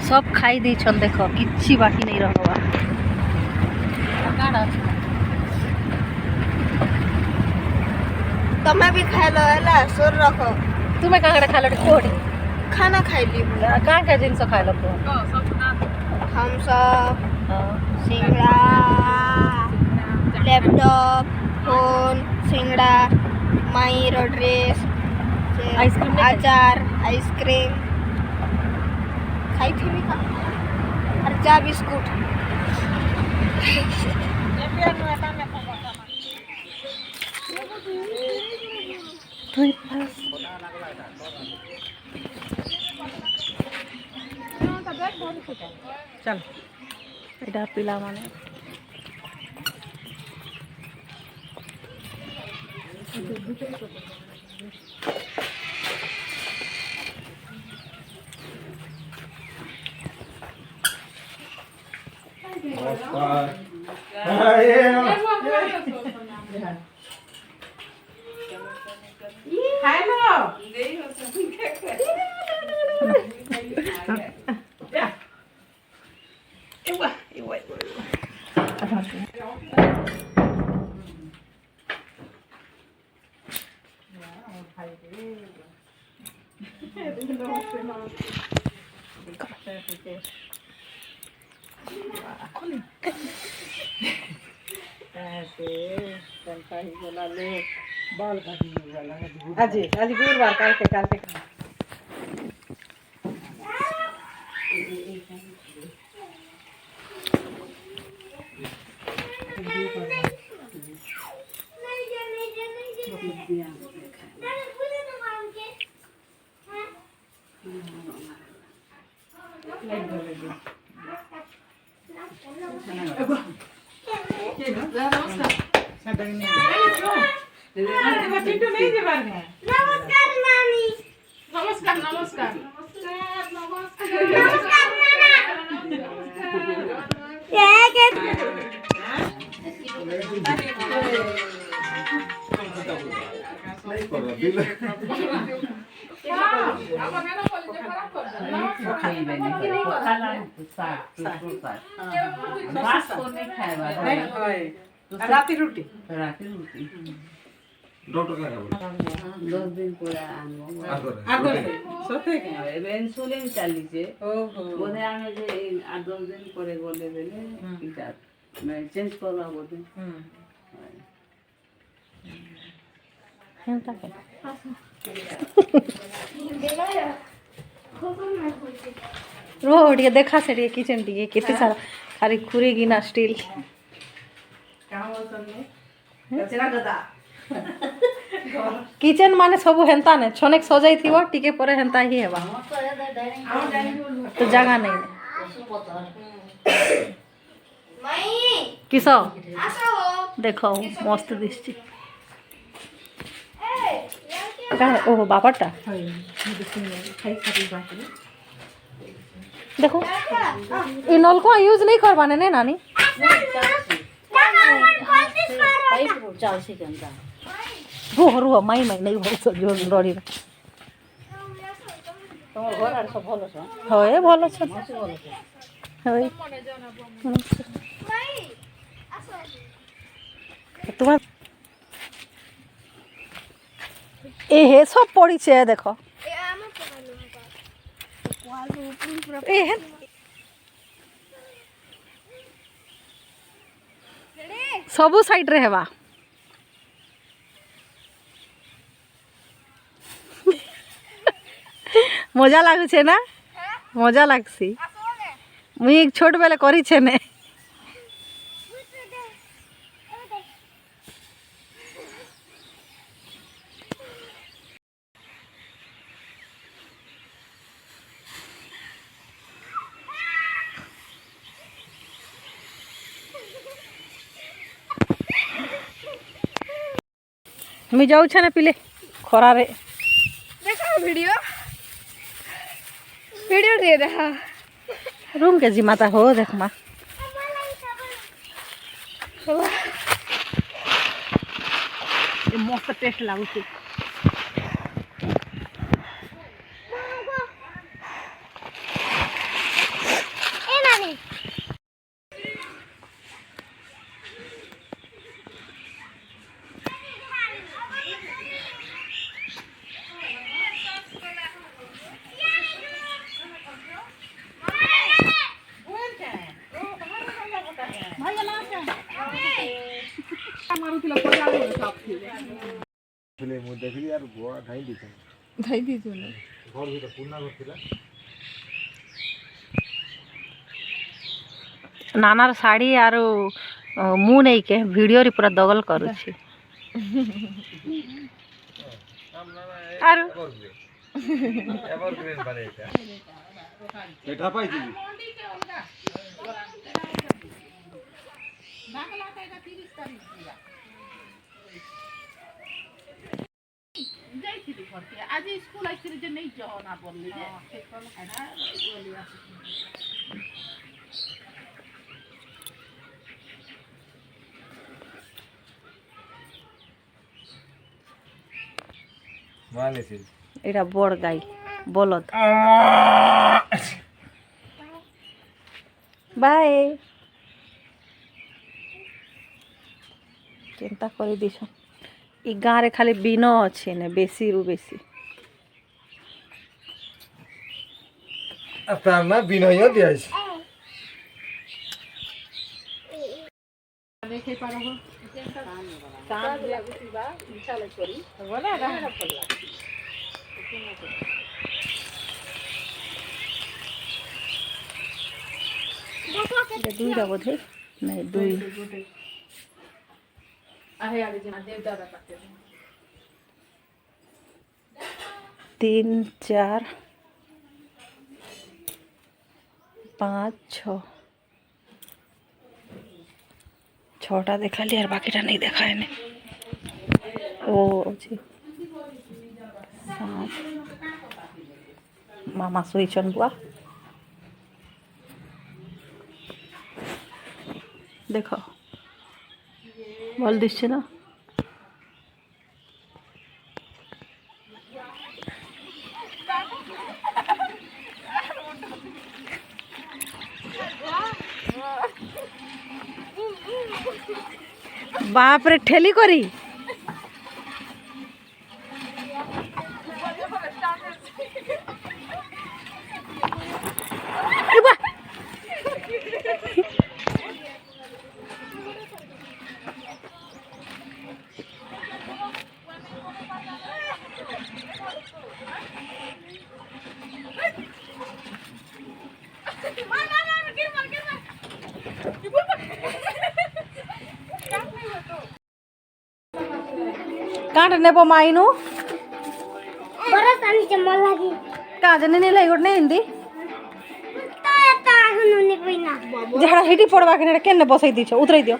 सब खाई दी छन देख किछि बाकी नहीं रहबा तमे भी खाए लो हला सोर रखो तुम्हें कांगड़ा खा लो कोड़ी खाना खाई ली का का जिनस खा लो तो हम सब सिंगड़ा लैपटॉप फोन सिंगड़ा माई रो ड्रेस आइसक्रीम अचार आइसक्रीम खाई थी भी का और चा बिस्कुट चल एटा पिला माने आज आज गुरुवार काल के नमस्कार नानी नमस्कार नमस्कार राती रोटी डॉक्टर का 10 दिन पूरा इंसुलिन चलीचे बोधे आमे जे 8-10 दिन परे गले बेले इटा मैं चेंज करवा बोधे हेंता के रोड ये देखा से रे किचन टी कितने सारा खाली खुरी गिना स्टील किचन माने सब हेंता ने छनेक सजाई थी टिके परे हेंता ही हेबा तो जगह नहीं किस देखो मस्त दिसची ओहो बापाटा देखो ये नल को यूज नहीं करवाने ने नानी रुह माई नहीं बहुत जो रड़ी हय भल तुम्हार एहे सब पड़ी छे देखो सबू साइड रे हेबा मजा लागुछे ना मजा लागसी मुई एक छोट बेले करी छे ने मुझे जाऊँ छे ना पिले खरारे देखा वीडियो वीडियो दे रहा रूम के जिम्माता हो देख माँ मस्त टेस्ट लागुଛି ए नानी नानार शाड़ी आरो मुँह नहीं के वीडियो रे पूरा दगल करुछि आरो आज स्कूल आइছিলি যে নেই যাও না বললি যে এটা বলি আছে मानेছি এটা বড় গাই বলদ বাই চিন্তা করে দিছ ই গাঁরে খালি বিনো আছে না বেশি রু বেশি আপনার না বিনয়ও দিয়েছে দেখে পারবো কান দিয়া গুছিবা মিছালে করি বলে রাহা পড়লা দুইটা বোধ নাই দুই আহে আগে জানা দেবদাদা কাটতে 3 4 5 6 छटा देखा लिया और बाकीटा नहीं देखा है ने ओ जी 7 मामा सोईचन बुआ देखो बोल दिच्छे ना बाप रे ठेली करी काट नेबो माइनु बरस आनी चमल लागी काजने नहीं लाई गोटने हिंदी ता आगनु ने कोइना जहड़ा हिटी पड़वा के केने बसई दी छ उतरई दियो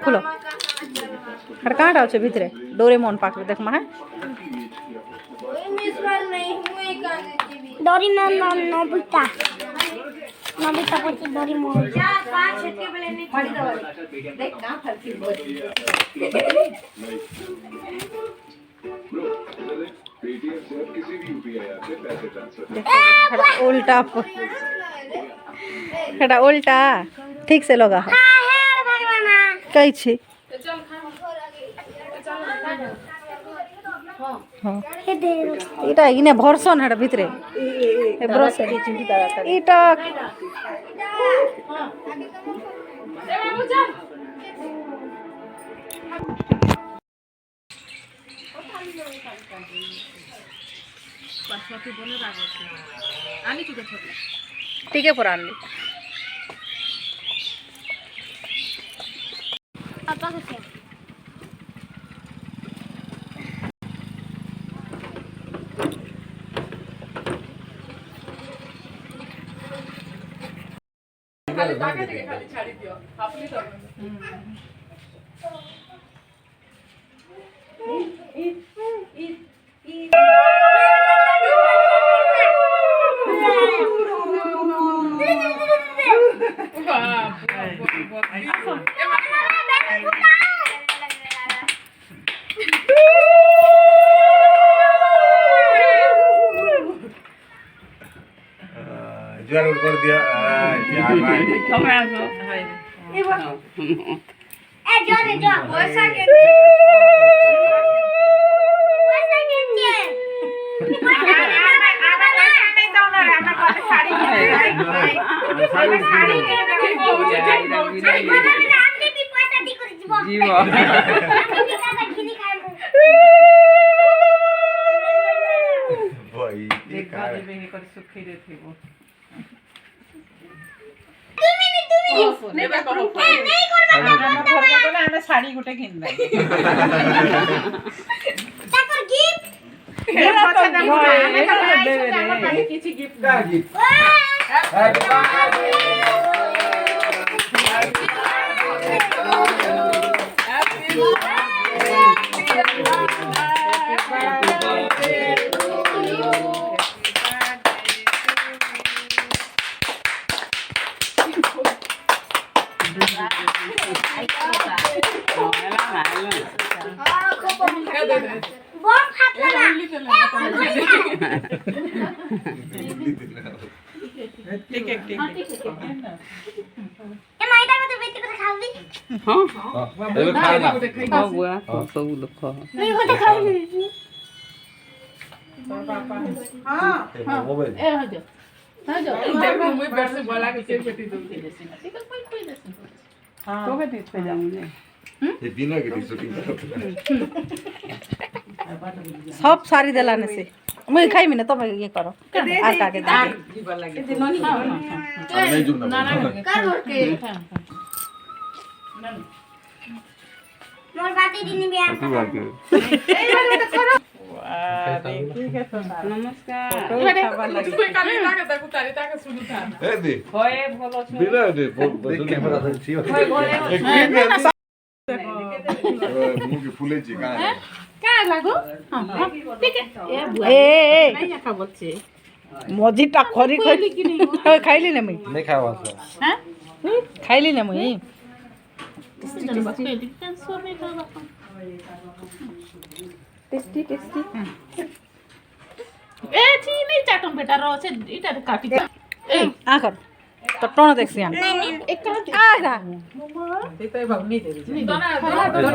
खुलो हर काटा আছে ভিতরে ডোরেমন পাকড়ে দেখ মা হ্যাঁ डोरेमोन नोबिता नोबिता पछी डोरेमोन जा 5 छटके बेले नहीं फाड़ी दवा देख ना फरकी बोल उल्टा खड़ा उल्टा ठीक से लगा है भगवाना कई छी এটা ইনে ভরসন হেটা ভিতরে এ ব্রশ চিন্তি দাদা এটা বাসমতি বলে রাখো আনি কি ছোট ঠিক আছে পরে আনলি पापा को টাকা থেকে খালি ছাড়ি দিও আপনি তো जुआर उठ कर दिया यार भाई তোমরা আসো এ জোরে জো পয়সা কে পয়সা কে জীব भाई দেখা দেবে করে সুখী রে থিব নেবে করো ଆମେ ଶାଢ଼ୀ ଗୋଟେ କିଣିବା କିଛି ଗିଫ୍ଟ क्या गिफ्ट বম ফাটলো না এ মাইটা কত বেটি করে খাবি ଏବେ ଖାନା ବୁଆ ସବୁ ଲୋକ তুই কত খাবি मोबाइल ଏ ହଜ ହଜ ଦେଖ ମୁଁ ବର୍ଷ ବଲା କେ ସେ ପେଟି ଦଉଚି ଠିକ କই କଇ ଦେସି ତ ବେଟି थे जाऊंगे ये बिना के शूटिंग সব সারি দেলানে সে মুই খাইমি না তুমি ইয়ে করো আর কাকে দে जीवा लगे नहीं जुड़ना না না কর করতে মোর বাতি দিনি বিয়া नमस्कार তুই কালে টাকা দাও তারে টাকা শুরু থা ए दे होए भलो छ बिना दे कैमरा था छी एक मुंह के फूले छी का কা লাগো ঠিক এ এ নাই না বলছে মজিটা খরি খরি খাইলি না মুই नहीं खावा था হ্যাঁ খাইলি না মুই টেস্টি টেস্টি এ চিনি চাটন বেটার আছে এটা কাটি এই আকর তো টন দেখছি আমি একটা আ না দোনা